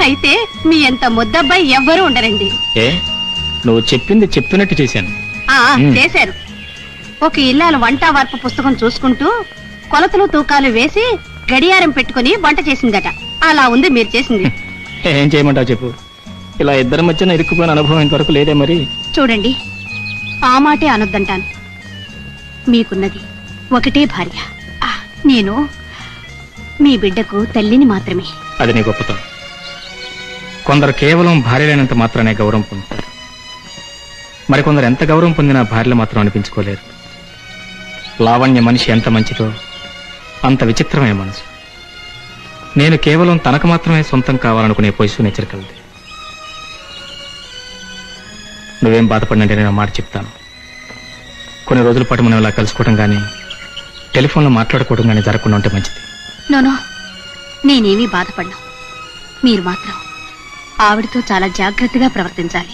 అయితే మీ అంత ముద్దబ్బాయి ఎవ్వరూ ఉండరండి. ఏ నువ్వు చెప్పింది చెప్పినట్టు చేశాను. చేశారు. ఒక ఇల్లాలు వంట వార్పు పుస్తకం చూసుకుంటూ కొలతలు తూకాలు వేసి గడియారం పెట్టుకుని వంట చేసిందట. అలా ఉంది మీరు చేసింది. ఏం చేయమంటావు చెప్పు. ఇలా ఇద్దరి మధ్యన ఇరుక్కుపోయిన అనుభవం ఇంతవరకు లేదే. మరి చూడండి, ఆ మాటే అనొద్దంటాను. మీకున్నది ఒకటే భార్య. నేను మీ బిడ్డకు తల్లిని మాత్రమే. అది నీ గొప్పతనం. కొందరు కేవలం భార్యలైనంత మాత్రమే గౌరవం పొందుతారు. మరికొందరు ఎంత గౌరవం పొందినా భార్యలు మాత్రం అనిపించుకోలేరు. లావణ్య మనిషి ఎంత మంచిదో అంత విచిత్రమైన మనసు. నేను కేవలం తనకు మాత్రమే సొంతం కావాలనుకునే పొజిషన్ హెచ్చరికలది. నువ్వేం బాధపడినంటే నేను మాట చెప్తాను. కొన్ని రోజుల పాటు మనం ఇలా కలుసుకోవడం కానీ టెలిఫోన్లో మాట్లాడుకోవడం కానీ జరగకుండా ఉంటే మంచిది. నోనో, నేనేమీ బాధపడ్డా. మీరు మాత్రం ఆవిడతో చాలా జాగ్రత్తగా ప్రవర్తించాలి.